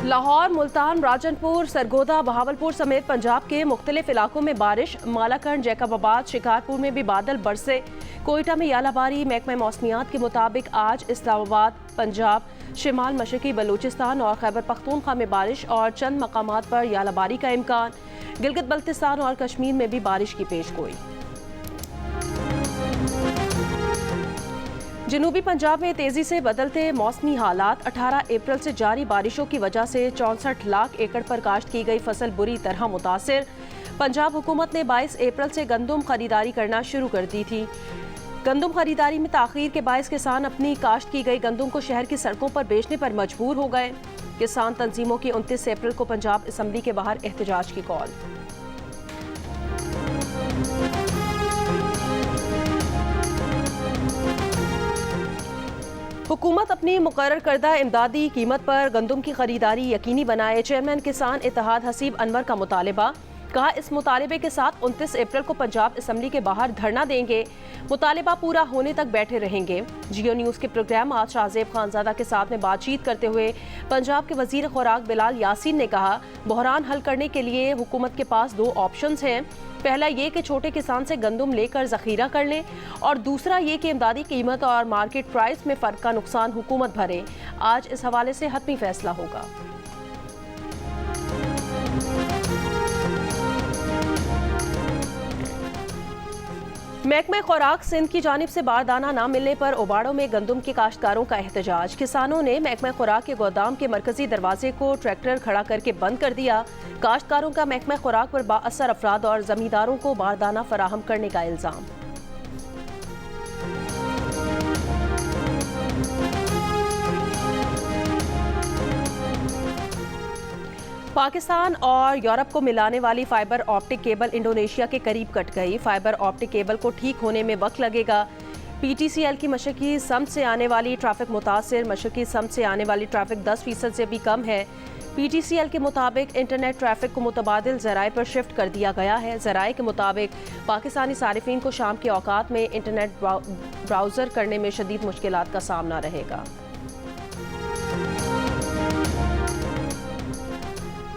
लाहौर, मुल्तान, राजनपुर, सरगोदा, बहावलपुर समेत पंजाब के मुख्तलिफ इलाकों में बारिश। मालाखंड, जैकबाबाद, शिकारपुर में भी बादल बरसे। कोयटा में यालाबारी। महकमा मौसमियात के मुताबिक आज इस्लामाबाद, पंजाब, शिमाल मशरकी बलूचिस्तान और खैबर पख्तूनख्वा में बारिश और चंद मकामात पर यालाबारी का इम्कान। गिलगित बल्तिस्तान और कश्मीर में भी बारिश की पेशगोई। जनूबी पंजाब में तेजी से बदलते मौसमी हालात। 18 अप्रैल से जारी बारिशों की वजह से 64 लाख एकड़ पर काश्त की गई फसल बुरी तरह मुतासिर। पंजाब हुकूमत ने 22 अप्रैल से गंदम खरीदारी करना शुरू कर दी थी। गंदम खरीदारी में ताखीर के बायस किसान अपनी काश्त की गई गंदम को शहर की सड़कों पर बेचने पर मजबूर हो गए। किसान तंजीमों की 29 अप्रैल को पंजाब असम्बली के बाहर एहतजाज की कॉल। हुकूमत अपनी मुकर्रर करदा इमदादी कीमत पर गंदम की खरीदारी यकीनी बनाए। चेयरमैन किसान इत्तेहाद हसीब अनवर का मुतालबा। कहा, इस मुतालबे के साथ 29 अप्रैल को पंजाब असम्बली के बाहर धरना देंगे। मुतालबा पूरा होने तक बैठे रहेंगे। जियो न्यूज़ के प्रोग्राम आज शाहजेब खानजादा के साथ में बातचीत करते हुए पंजाब के वजीर खुराक बिलाल यासीन ने कहा, बहरान हल करने के लिए हुकूमत के पास दो ऑप्शंस हैं। पहला ये कि छोटे किसान से गंदम लेकर जखीरा कर लें और दूसरा ये कि इमदादी कीमत और मार्केट प्राइस में फ़र्क का नुकसान हुकूमत भरे। आज इस हवाले से हतमी फैसला होगा। महकमा खुराक सिंध की जानिब से बारदाना न मिलने पर ओबाड़ों में गंदम के काश्तकारों का एहतजाज। किसानों ने महकमा खुराक के गोदाम के मरकजी दरवाजे को ट्रैक्टर खड़ा करके बंद कर दिया। काश्तकारों का महकमा खुराक पर बाअसर अफराद और जमींदारों को बारदाना फराहम करने का इल्जाम। पाकिस्तान और यूरोप को मिलाने वाली फाइबर ऑप्टिक केबल इंडोनेशिया के करीब कट गई। फाइबर ऑप्टिक केबल को ठीक होने में वक्त लगेगा। PTCL की मशरकी समत से आने वाली ट्रैफिक मुतासिर। मशरकी समत से आने वाली ट्रैफिक 10% से भी कम है। PTCL के मुताबिक इंटरनेट ट्रैफिक को मुतबादिल ज़राए पर शिफ्ट कर दिया गया है। ज़राए के मुताबिक पाकिस्तानी सारिफीन को शाम के औकात में इंटरनेट ब्राउज़र करने में शदीद मुश्किलात का सामना रहेगा।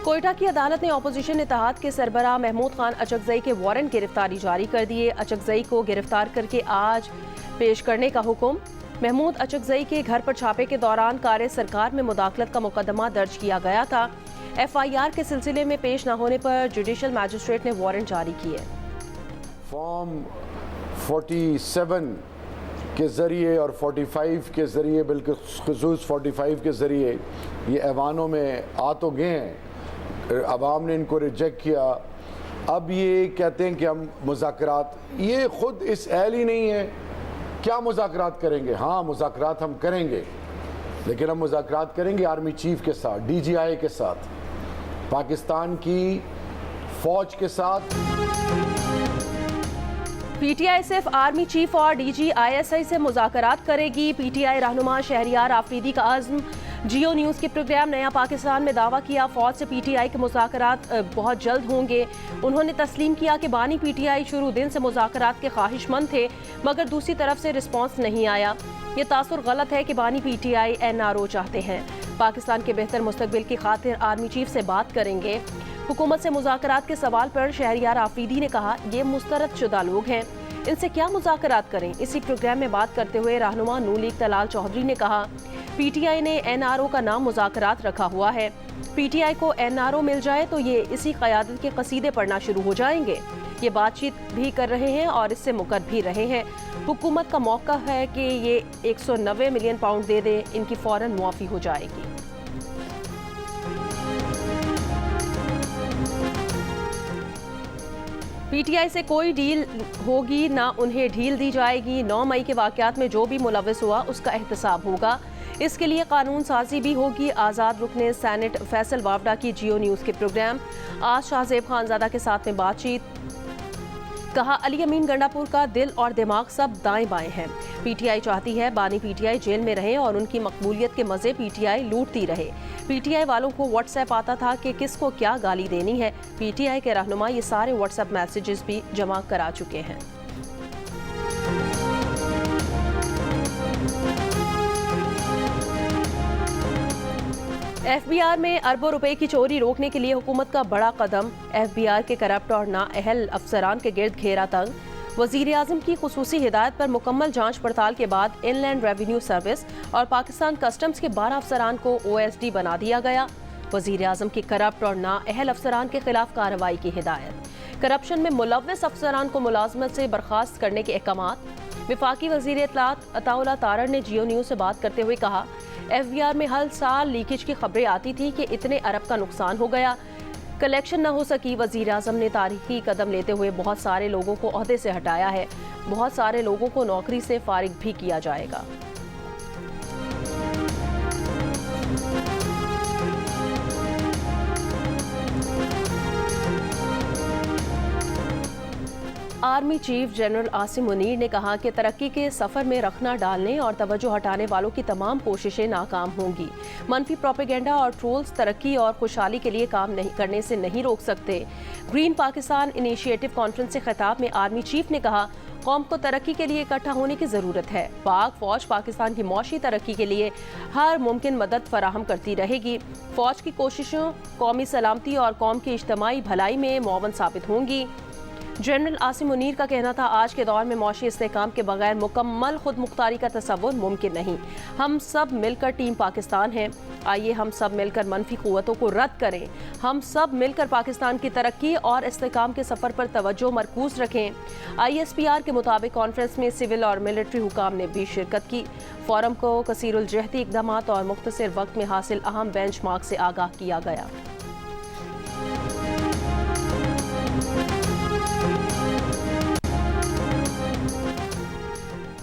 कोयटा की अदालत ने अपोजिशन इत्तेहाद के सरबराह महमूद खान अचकजई के वारंट गिरफ्तारी जारी कर दिए। अचकजई को गिरफ्तार करके आज पेश करने का हुक्म। महमूद अचकजई के घर पर छापे के दौरान कार्य सरकार में मुदाखलत का मुकदमा दर्ज किया गया था। FIR के सिलसिले में पेश न होने पर जुडिशल मैजिस्ट्रेट ने वारंट जारी किए। फॉर्म 47 के ज़रिए और 45 के ज़रिए, बल्कि ख़ुसूस 45 के ज़रिए ये ऐवानों में आ तो गए हैं, अवाम ने इनको रिजेक्ट किया। अब ये कहते हैं कि हम मुज़ाकरात, ये ख़ुद इस अहल ही नहीं है। क्या मुज़ाकरात करेंगे? हाँ, मुज़ाकरात हम करेंगे, लेकिन हम मुज़ाकरात करेंगे आर्मी चीफ के साथ, DGI के साथ, पाकिस्तान की फ़ौज के साथ। PTI सिर्फ आर्मी चीफ और DG ISI से मुज़ाकरात करेगी। PTI रहनुमा शहरियार आफरीदी का अज़्म। जियो न्यूज़ के प्रोग्राम नया पाकिस्तान में दावा किया, फ़ौज से PTI के मुज़ाकरात बहुत जल्द होंगे। उन्होंने तस्लीम किया कि बानी PTI शुरू दिन से मुज़ाकरात के ख्वाहिशमंद थे, मगर दूसरी तरफ से रिस्पॉन्स नहीं आया। ये तासुर गलत है कि बानी PTI NRO चाहते हैं। पाकिस्तान के बेहतर मुस्तकबिल की खातिर आर्मी चीफ से बात करेंगे। हुकूमत से मुज़ाकरात के सवाल पर शहरियार आफरीदी ने कहा, ये मुस्तरद शुदा लोग हैं, इनसे क्या मुज़ाकरात करें। इसी प्रोग्राम में बात करते हुए रहनुमा नून लीग तलाल चौधरी ने कहा, PTI ने NRO का नाम मुज़ाकरात रखा हुआ है। PTI को NRO मिल जाए तो ये इसी क़यादत के कसीदे पढ़ना शुरू हो जाएंगे। ये बातचीत भी कर रहे हैं और इससे मुकर भी रहे हैं। हुकूमत का मौका है कि ये 190 मिलियन पाउंड दे दे, इनकी फ़ौरन मुआफ़ी हो जाएगी। PTI से कोई डील होगी ना उन्हें ढील दी जाएगी। 9 मई के वाक़यात में जो भी मुलव्वस हुआ उसका एहतसाब होगा। इसके लिए कानून साजी भी होगी। आज़ाद रुकने सेनेट फैसल वावडा की जियो न्यूज़ के प्रोग्राम आज शाहजेब खानजादा के साथ में बातचीत। कहा, अली अमीन गंडापुर का दिल और दिमाग सब दाएं बाएं हैं। PTI चाहती है बानी PTI जेल में रहे और उनकी मकबूलियत के मज़े PTI लूटती रहे। PTI वालों को व्हाट्सएप आता था कि किसको क्या गाली देनी है। PTI के रहनुमा ये सारे व्हाट्सएप मैसेजेस भी जमा करा चुके हैं। एफबीआर में अरबों रुपए की चोरी रोकने के लिए हुकूमत का बड़ा कदम। एफबीआर के करप्ट और नाअहल अफसरान के गिर्द घेरा तंग। वजीर आजम की खुसूसी हिदायत पर मुकम्मल जांच पड़ताल के बाद इनलैंड रेवेन्यू सर्विस और पाकिस्तान कस्टम्स के 12 अफसरान को OSD बना दिया गया। वजीर आजम की करप्ट और नाअहल अफसरान के खिलाफ कार्रवाई की हिदायत। करप्शन में मुलव्वस अफसरान को मुलाजमत से बर्खास्त करने के अहकामात। वफाकी वजीर इत्तलात अताउल्लाह तारड़ ने जियो न्यूज़ से बात करते हुए कहा, एफबीआर में हर साल लीकेज की खबरें आती थी कि इतने अरब का नुकसान हो गया, कलेक्शन न हो सकी। वजीर आजम ने तारीखी कदम लेते हुए बहुत सारे लोगों को ओहदे से हटाया है, बहुत सारे लोगों को नौकरी से फारिग भी किया जाएगा। Army chief general Asim Munir ने कहा कि तरक्की के सफ़र में रखना डालने और तवज्जो हटाने वालों की तमाम कोशिशें नाकाम होंगी। मनफी प्रोपेगेंडा और ट्रोल्स तरक्की और खुशहाली के लिए काम नहीं करने से नहीं रोक सकते। ग्रीन पाकिस्तान इनिशिएटिव कॉन्फ्रेंस से खिताब में आर्मी चीफ ने कहा, कौम को तरक्की के लिए इकट्ठा होने की ज़रूरत है। पाक फौज पाकिस्तान की मौशी तरक्की के लिए हर मुमकिन मदद फराहम करती रहेगी। फौज की कोशिशों कौमी सलामती और कौम की इज्तमाई भलाई में मुआवन साबित होंगी। जनरल आसिम मुनीर का कहना था, आज के दौर में मौशी इस्तेहकाम के बगैर मुकम्मल खुद मुख्तारी का तसव्वुर मुमकिन नहीं। हम सब मिलकर टीम पाकिस्तान हैं। आइए हम सब मिलकर मनफी क़ुव्वतों को रद्द करें। हम सब मिलकर पाकिस्तान की तरक्की और इस्तेहकाम के सफ़र पर तवज्जो मरकूज रखें। ISPR के मुताबिक कॉन्फ्रेंस में सिविल और मिलिट्री हुकाम ने भी शिरकत की। फोरम को कसीरुल जहदी इक़दामात और मुख्तसर वक्त में हासिल अहम बेंचमार्क से आगाह किया गया।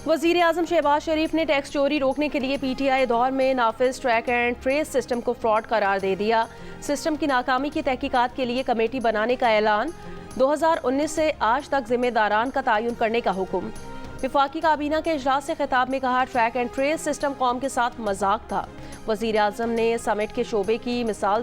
वज़ीर आज़म शहबाज शरीफ ने टैक्स चोरी रोकने के लिए PTI दौर में नाफिज ट्रैक एंड ट्रेस सिस्टम को फ्रॉड करार दे दिया। सिस्टम की नाकामी की तहकीकात के लिए कमेटी बनाने का ऐलान। 2019 से आज तक जिम्मेदारान का तयन करने का हुक्म। वफाकी काबीना के इजलास से खिताब में कहा, ट्रैक एंड ट्रेस सिस्टम कौम के साथ मजाक था। वज़ीर आज़म ने सीमेंट के शोबे की मिसाल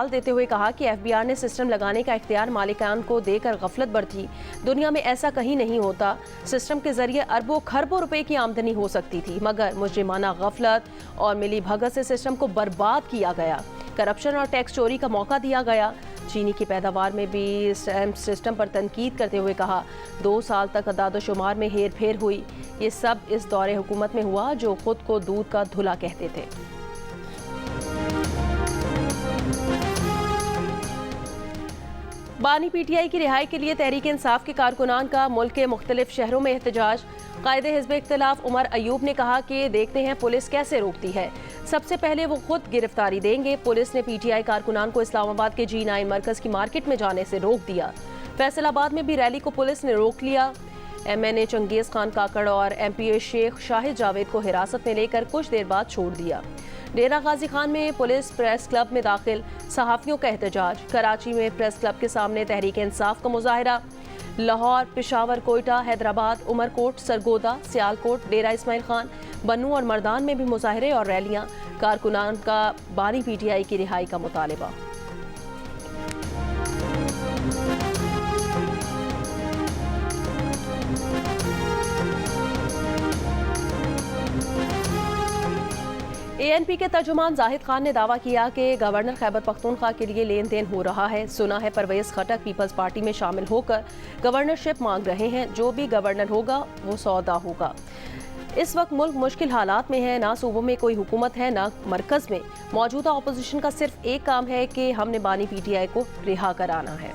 देते हुए कहा कि एफबीआर ने सिस्टम लगाने का इख्तियार मालिकान को देकर गफलत बरती। दुनिया में ऐसा कहीं नहीं होता। सिस्टम के जरिए अरबों खरबों रुपए की आमदनी हो सकती थी, मगर मुजरिमाना गफलत और मिली भगत से सिस्टम को बर्बाद किया गया। करप्शन और टैक्स चोरी का मौका दिया गया। चीनी की पैदावार में भी सिस्टम पर तनकीद करते हुए कहा, 2 साल तक अदाद शुमार में हेर फेर हुई। ये सब इस दौरे हुकूमत में हुआ जो खुद को दूध का धुला कहते थे। बानी PTI की रिहाई के लिए तहरीक इंसाफ के कारकुनान का मुल्क के मुख्तलिफ शहरों में एहतजाज। कायदे हिज़्ब इख्तिलाफ उमर अयूब ने कहा कि देखते हैं पुलिस कैसे रोकती है, सबसे पहले वो खुद गिरफ्तारी देंगे। पुलिस ने PTI कारकुनान को इस्लामाबाद के G9 मरकज़ की मार्केट में जाने से रोक दिया। फैसलाबाद में भी रैली को पुलिस ने रोक लिया। MNA चंगेज़ खान काकड़ और MPA शेख शाहिद जावेद को हिरासत में लेकर कुछ देर बाद छोड़ दिया। डेरा गाजी खान में पुलिस प्रेस क्लब में दाखिल, सहाफ़ियों का एहतजाज। कराची में प्रेस क्लब के सामने तहरीक इंसाफ का मुजाहरा। लाहौर, पेशावर, कोयटा, हैदराबाद, उमरकोट, सरगोदा, सियालकोट, डेरा इस्माइल खान, बन्नू और मर्दान में भी मुजाहरे और रैलियां। कारकुनान का बानी PTI की रिहाई का मुतालबा। ANP के तर्जुमान जाहिद खान ने दावा किया कि गवर्नर खैबर पख्तूनख्वा के लिए लेन देन हो रहा है। सुना है परवेज़ खटक पीपल्स पार्टी में शामिल होकर गवर्नरशिप मांग रहे हैं। जो भी गवर्नर होगा वो सौदा होगा। इस वक्त मुल्क मुश्किल हालात में है, ना सूबों में कोई हुकूमत है ना मरकज़ में। मौजूदा अपोजिशन का सिर्फ एक काम है कि हमने बानी PTI को रिहा कराना है।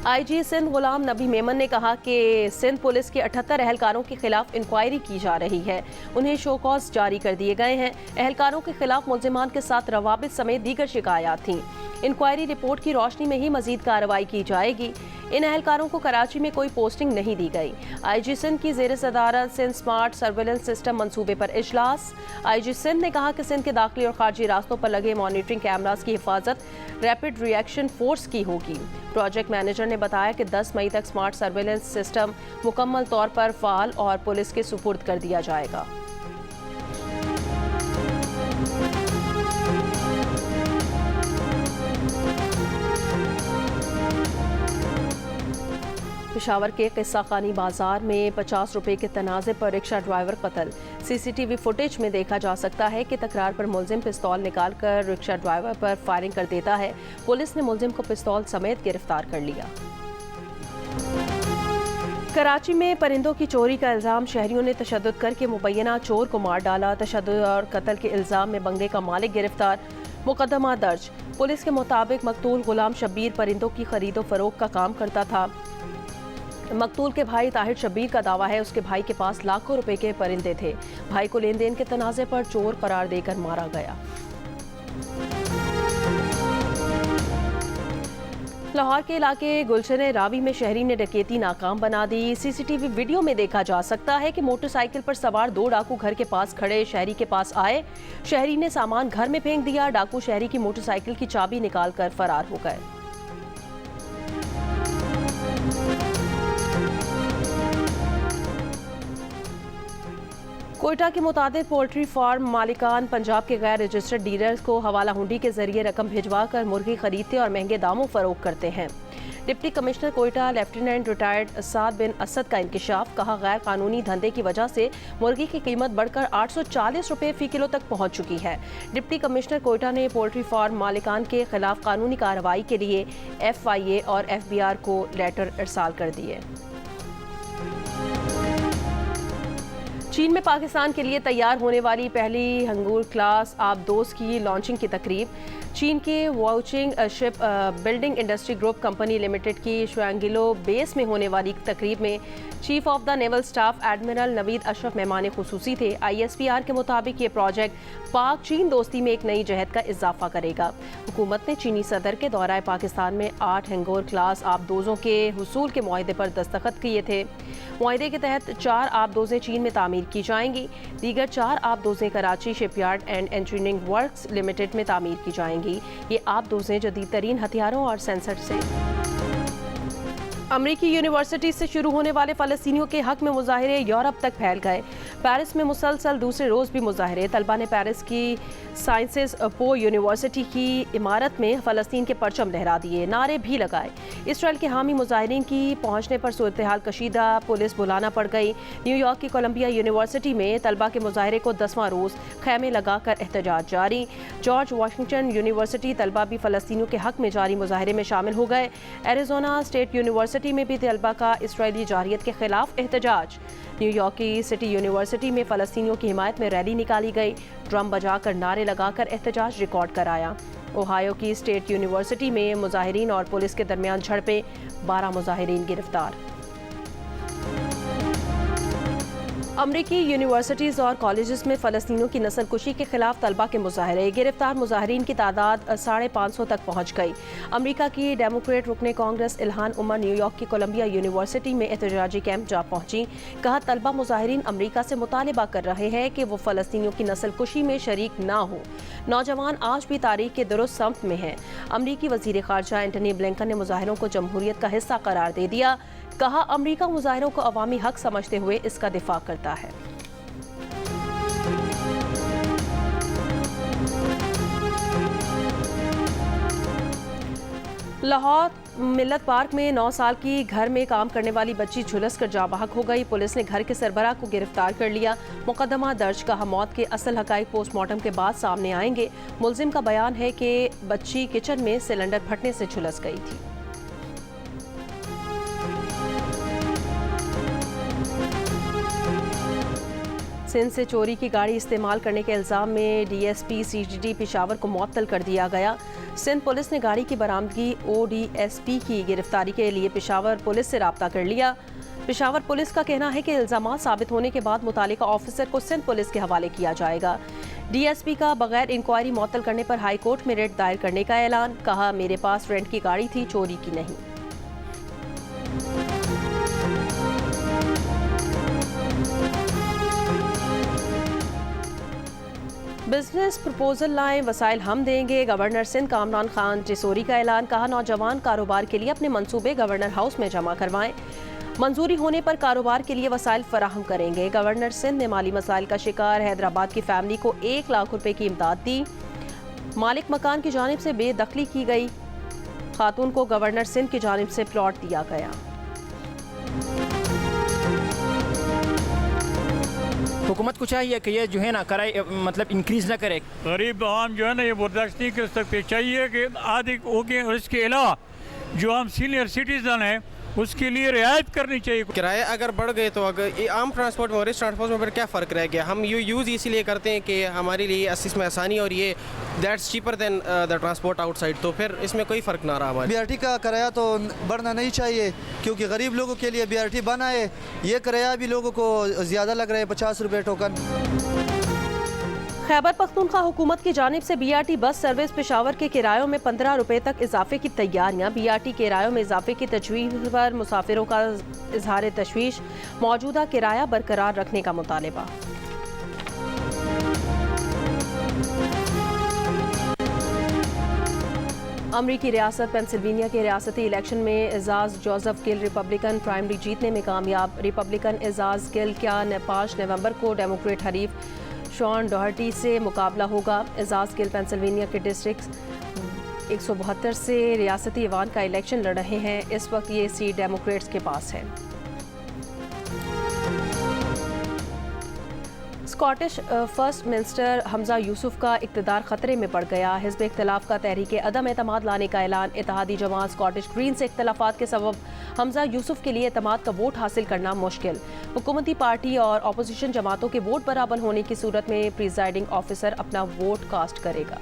IG सिंध गुलाम नबी मेमन ने कहा कि सिंध पुलिस के 78 एहलकारों के खिलाफ इंक्वायरी की जा रही है। उन्हें शो कॉज जारी कर दिए गए हैं। एहलकारों के खिलाफ मुल्जिमान के साथ रवाबित समेत दीगर शिकायत थीं। इंक्वायरी रिपोर्ट की रोशनी में ही मजीद कार्रवाई की जाएगी। इन एहलकारों को कराची में कोई पोस्टिंग नहीं दी गई। IG सिंध की ज़ेर सदारत सिंध स्मार्ट सर्वेलेंस सिस्टम मंसूबे पर इजलास। IG सिंध ने कहा कि सिंध के दाखिली और खारजी रास्तों पर लगे मॉनिटरिंग कैमरास की हिफाजत रैपिड रिएक्शन फोर्स की होगी। प्रोजेक्ट मैनेजर ने बताया कि 10 मई तक स्मार्ट सर्वेलेंस सिस्टम मुकम्मल तौर पर फाल और पुलिस के सुपुर्द कर दिया जाएगा। पेशावर के किस्सा खानी बाजार में 50 रुपए के तनाज़े पर रिक्शा ड्राइवर कत्ल। सीसीटीवी फुटेज में देखा जा सकता है कि तकरार पर मुलजिम पिस्तौल निकालकर रिक्शा ड्राइवर पर फायरिंग कर देता है। पुलिस ने मुलजिम को पिस्तौल समेत गिरफ्तार कर लिया। कराची में परिंदों की चोरी का इल्ज़ाम, शहरियों ने तशद्दुद करके मुबैना चोर को मार डाला। तशद्दुद और कत्ल के इल्ज़ाम में बंगले का मालिक गिरफ्तार, मुकदमा दर्ज। पुलिस के मुताबिक मकतूल गुलाम शब्बीर परिंदों की खरीदो फरोख्त का काम करता था। मकतूल के भाई ताहिर शब्बीर का दावा है उसके भाई के पास लाखों रुपए के परिंदे थे। भाई को लेन देन के तनाज़े पर चोर करार देकर मारा गया। लाहौर के इलाके गुलशन रावी में शहरी ने डकैती नाकाम बना दी। सीसीटीवी वीडियो में देखा जा सकता है कि मोटरसाइकिल पर सवार 2 डाकू घर के पास खड़े शहरी के पास आए। शहरी ने सामान घर में फेंक दिया। डाकू शहरी की मोटरसाइकिल की चाबी निकालकर फरार हो गए। कोयटा के मुताबिक पोल्ट्री फार्म मालिकान पंजाब के गैर रजिस्टर्ड डीलर्स को हवाला हुंडी के जरिए रकम भिजवा कर मुर्गी खरीदते और महंगे दामों फरोख्त करते हैं। Deputy commissioner Quetta lieutenant retired Saad bin Asad का इंकशाफ, कहा गैर कानूनी धंधे की वजह से मुर्गी की कीमत बढ़कर 840 रुपए फी किलो तक पहुंच चुकी है। डिप्टी कमिश्नर कोयटा ने पोल्ट्री फार्म मालिकान के खिलाफ कानूनी कार्रवाई के लिए FIA और FBR को लेटर इरसाल कर दिए। चीन में पाकिस्तान के लिए तैयार होने वाली पहली हंगूर क्लास आबदोज की लॉन्चिंग की तकरीब। चीन के vouching ship building industry group company limited की शुआंगिलो बेस में होने वाली तकरीब में chief of the naval staff admiral Naveed Ashraf मेहमान खुसूसी थे। ISPR के मुताबिक ये प्रोजेक्ट पाक चीन दोस्ती में एक नई जहद का इजाफा करेगा। हुकूमत ने चीनी सदर के दौराए पाकिस्तान में 8 हैंगोर क्लास आबदोजों के हुसूल के मुआहदे पर दस्तखत किए थे। मुआहदे के तहत 4 आबदोजें चीन में तामीर की जाएंगी। दीगर 4 आबदोजें Karachi shipyard and engineering works limited में तामीर की जाएंगी। ये आबदोजें जदीद तरीन हथियारों और सेंसर से। अमरीकी यूनिवर्सिटी से शुरू होने वाले फ़लस्तीनियों के हक में मुजाहिरे यूरोप तक फैल गए। पेरिस में मुसलसल दूसरे रोज़ भी मुजाहिरे। तलबा ने पेरिस की साइंसेस पो यूनिवर्सिटी की इमारत में फ़लस्तीन के परचम लहरा दिए, नारे भी लगाए। इसराइल के हामी मुजाहिरीन की पहुंचने पर सूरत हाल कशीदा, पुलिस बुलाना पड़ गई। न्यूयॉर्क की कोलंबिया यूनिवर्सिटी में तलबा के मुजाहिरे को 10वां रोज़ खैमे लगाकर एहतजाज जारी। जॉर्ज वाशिंगटन यूनिवर्सिटी तलबा भी फ़लस्तीनियों के हक में जारी मुजाहिरे में शामिल हो गए। एरिजोना स्टेट यूनिवर्सिटी में भी तलबा का इसराइली जारियत के खिलाफ एहतजाज। न्यूयॉर्क की सिटी यूनिवर्सिटी में फ़लस्तीनियों की हिमायत में रैली निकाली गई। ड्रम बजाकर नारे लगाकर एहतजाज रिकॉर्ड कराया। ओहायो की स्टेट यूनिवर्सिटी में मुजाहिरीन और पुलिस के दरमियान झड़पें, 12 मुजाहिरीन गिरफ्तार। अमरीकी यूनिवर्सिटीज़ और कॉलेजेस में फ़लस्तीनियों की नस्लकुशी के खिलाफ तलबा के मुजाहरे। गिरफ्तार मुजाहिरीन की तादाद 550 तक पहुँच गई। अमरीका की डेमोक्रेट रुकने कांग्रेस इल्हान उमर न्यूयॉर्क की कोलंबिया यूनिवर्सिटी में एहतजाजी कैंप जा पहुंची। कहा तलबा मुजाहिरीन अमरीका से मुतालिबा कर रहे हैं कि वो फ़लस्तीनियों की नस्लकुशी में शरीक ना हो। नौजवान आज भी तारीख के दुरुस्त समत में हैं। अमरीकी वज़ीर ख़ारजा एंटनी ब्लिंकन ने मुजाहिरों को जमहूरियत का हिस्सा करार दे दिया। कहा अमरीका मुजाहिरों को अवामी हक समझते हुए इसका दिफा करता है। लाहौर मिल्लत पार्क में 9 साल की घर में काम करने वाली बच्ची झुलस कर जाँ बहक हो गई। पुलिस ने घर के सरबराह को गिरफ्तार कर लिया। मुकदमा दर्ज। कहा मौत के असल हकाइक पोस्टमार्टम के बाद सामने आएंगे। मुलजिम का बयान है कि बच्ची किचन में सिलेंडर फटने से झुलस गई थी। सिंध से चोरी की गाड़ी इस्तेमाल करने के इल्ज़ाम में DSP CGD पेशावर को मुअत्तल कर दिया गया। सिंध पुलिस ने गाड़ी की बरामदगी ODSP की गिरफ्तारी के लिए पेशावर पुलिस से राब्ता कर लिया। पेशावर पुलिस का कहना है कि इल्ज़ामात साबित होने के बाद मुतालिका ऑफिसर को सिंध पुलिस के हवाले किया जाएगा। DSP का बगैर इंक्वायरी मुअत्तल करने पर हाई कोर्ट में रिट दायर करने का ऐलान। कहा मेरे पास रेंट की गाड़ी थी, चोरी की नहीं। बिजनेस प्रपोजल लाएं, वसाइल हम देंगे। गवर्नर सिंध कामरान खान टिसोरी का ऐलान। कहा नौजवान कारोबार के लिए अपने मंसूबे गवर्नर हाउस में जमा करवाएं। मंजूरी होने पर कारोबार के लिए वसाइल फराहम करेंगे। गवर्नर सिंध ने माली मसाइल का शिकार हैदराबाद की फैमिली को 1 लाख रुपए की इमदाद दी। मालिक मकान की जानिब से बेदखली की गई। खातून को गवर्नर सिंध की जानिब से प्लॉट दिया गया। हुकूमत को चाहिए कि ये जो है ना किराए मतलब इंक्रीज़ ना करे। गरीब आवाम जो है ना ये बर्दाश्त नहीं कर सकते, चाहिए कि आदि हो गए और इसके अलावा जो हम सीनियर सिटीज़न हैं उसके लिए रियायत करनी चाहिए। किराए अगर बढ़ गए तो अगर ये आम ट्रांसपोर्ट में और इस ट्रांसपोर्ट में फिर क्या फ़र्क रह गया? हम यूज़ इसीलिए करते हैं कि हमारे लिए इसमें आसानी और ये that's cheaper then the transport outside, तो फिर इसमें कोई फ़र्क ना रहा हमारे। BRT का किराया तो बढ़ना नहीं चाहिए क्योंकि गरीब लोगों के लिए BRT बना है। ये किराया भी लोगों को ज़्यादा लग रहा है, 50 रुपये टोकन। खैबर पख्तूनख्वा हुकूमत की जानिब से BRT बस सर्विस पेशावर के किरायों में 15 रुपये तक इजाफे की तैयारियां। BRT किरायों में इजाफे की तजवीज़ पर मुसाफिरों का इजहार तशवीश, मौजूदा किराया बरकरार रखने का मुतालबा। अमरीकी रियासत पेंसिल्वेनिया के रियासती इलेक्शन में Ejaz Joseph Gill Republican primary जीतने में कामयाब। रिपब्लिकन एजाज गिल का 5 नवंबर को डेमोक्रेट हरीफ शॉन डॉहर्टी से मुकाबला होगा। एजाज गिल पेंसिल्वेनिया के डिस्ट्रिक्ट 172 से रियासती ईवान का इलेक्शन लड़ रहे हैं। इस वक्त ये सीट डेमोक्रेट्स के पास है। Scottish first minister Hamza Yusuf का इक़्तिदार ख़तरे में पड़ गया। हिज़्ब इख्तिलाफ का तहरीक अदम एतमाद लाने का ऐलान। इत्तेहादी जमात स्कॉटिश ग्रीन से इख्तिलाफात के सबब हमजा यूसुफ के लिए एतमाद का वोट हासिल करना मुश्किल। हुकूमती पार्टी और अपोजिशन जमातों के वोट बराबर होने की सूरत में प्रिजाइडिंग ऑफिसर अपना वोट कास्ट करेगा।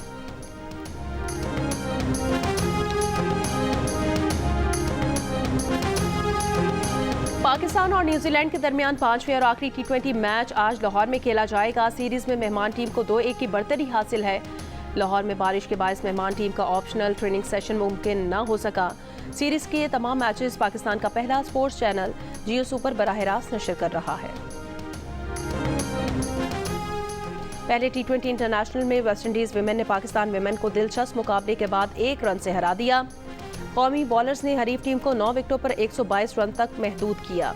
पाकिस्तान और न्यूजीलैंड के दरमियान 5वें और आखिरी T20 मैच आज लाहौर में खेला जाएगा। सीरीज में मेहमान टीम को 2-1 की बढ़तरी हासिल है। लाहौर में बारिश के बायस मेहमान टीम का ऑप्शनल ट्रेनिंग सेशन मुमकिन न हो सका। सीरीज के तमाम मैचेस पाकिस्तान का पहला स्पोर्ट्स चैनल जियो सुपर बराह रास्त नशर कर रहा है। पहले T20 इंटरनेशनल में वेस्टइंडीज विमेन ने पाकिस्तान विमेन को दिलचस्प मुकाबले के बाद 1 रन से हरा दिया। कौमी बॉलर्स ने हरीफ टीम को 9 विकेटों पर 122 रन तक महदूद किया।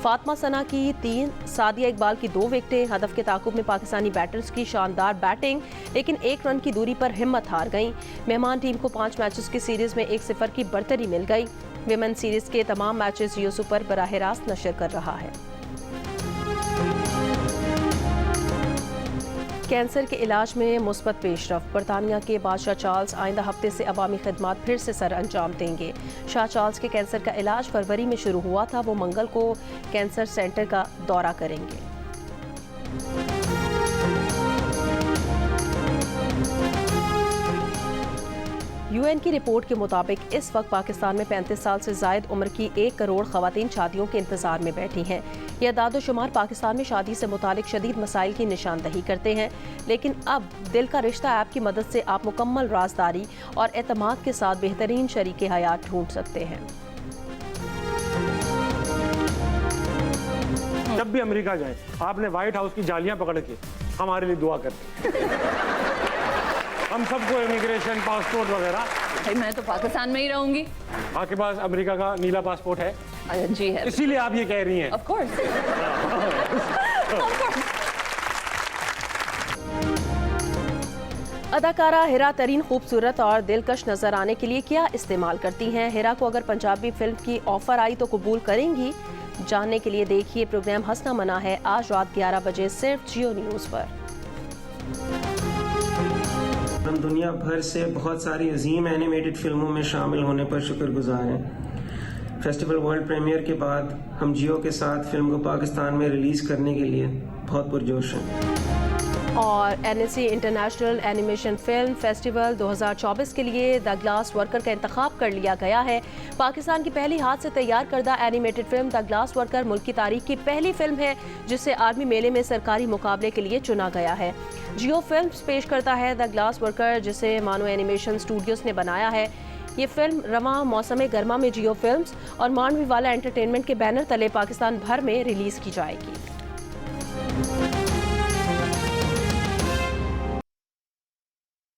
फातिमा सना की 3, सादिया इकबाल की 2 विकेटें। हदफ के ताकुब में पाकिस्तानी बैटर्स की शानदार बैटिंग, लेकिन 1 रन की दूरी पर हिम्मत हार गई। मेहमान टीम को 5 मैचेस की सीरीज में 1-0 की बढ़तरी मिल गई। विमेन सीरीज के तमाम मैचेस जियो सुपर बराह रास्त नशर कर रहा है। कैंसर के इलाज में मुस्बत पेशरफ। बरतानिया के बादशाह चार्ल्स आइंदा हफ्ते से अवामी खिदमात फिर से सर अंजाम देंगे। शाह चार्ल्स के कैंसर का इलाज फरवरी में शुरू हुआ था। वो मंगल को कैंसर सेंटर का दौरा करेंगे। UN की रिपोर्ट के मुताबिक इस वक्त पाकिस्तान में 35 साल से जायद उम्र की 1 करोड़ खवातीन शादियों के इंतजार में बैठी हैं। यह दादो शुमार पाकिस्तान में शादी से मुतालिक शदीद मसाइल की निशानदही करते हैं, लेकिन अब दिल का रिश्ता ऐप की मदद से आप मुकम्मल राजदारी और एतमाद के साथ बेहतरीन शरीके हयात ढूंढ सकते हैं। जब भी अमेरिका जाए आपने व्हाइट हाउस की जालियां पकड़ के हमारे लिए दुआ करते हम सबको इमिग्रेशन पासपोर्ट वगैरह। भाई मैं तो पाकिस्तान में ही रहूंगी। आपके पास अमेरिका का नीला पासपोर्ट है? जी है। इसीलिए आप ये कह रही हैं। Of course. अदाकारा हिरा तरीन खूबसूरत और दिलकश नजर आने के लिए क्या इस्तेमाल करती हैं? हिरा को अगर पंजाबी फिल्म की ऑफर आई तो कबूल करेंगी? जानने के लिए देखिए प्रोग्राम हंसना मना है आज रात 11 बजे सिर्फ जियो न्यूज़ पर। हम दुनिया भर से बहुत सारी अजीम एनिमेटेड फिल्मों में शामिल होने पर शुक्रगुजार हैं। फेस्टिवल वर्ल्ड प्रीमियर के बाद हम जियो के साथ फिल्म को पाकिस्तान में रिलीज़ करने के लिए बहुत पुरजोश हैं। और NSC international animation film festival 2024 के लिए द ग्लास वर्कर का इंतखाब कर लिया गया है। पाकिस्तान की पहली हाथ से तैयार करदा animated film the glass worker मुल्क की तारीख की पहली फिल्म है जिसे आर्मी मेले में सरकारी मुकाबले के लिए चुना गया है। जियो फिल्म्स पेश करता है द ग्लास वर्कर, जिसे मानो एनिमेशन स्टूडियोज ने बनाया है। ये फिल्म रवां मौसम गर्मा में जियो फिल्म्स और मांडवी वाला एंटरटेनमेंट के बैनर तले पाकिस्तान भर में रिलीज़ की जाएगी।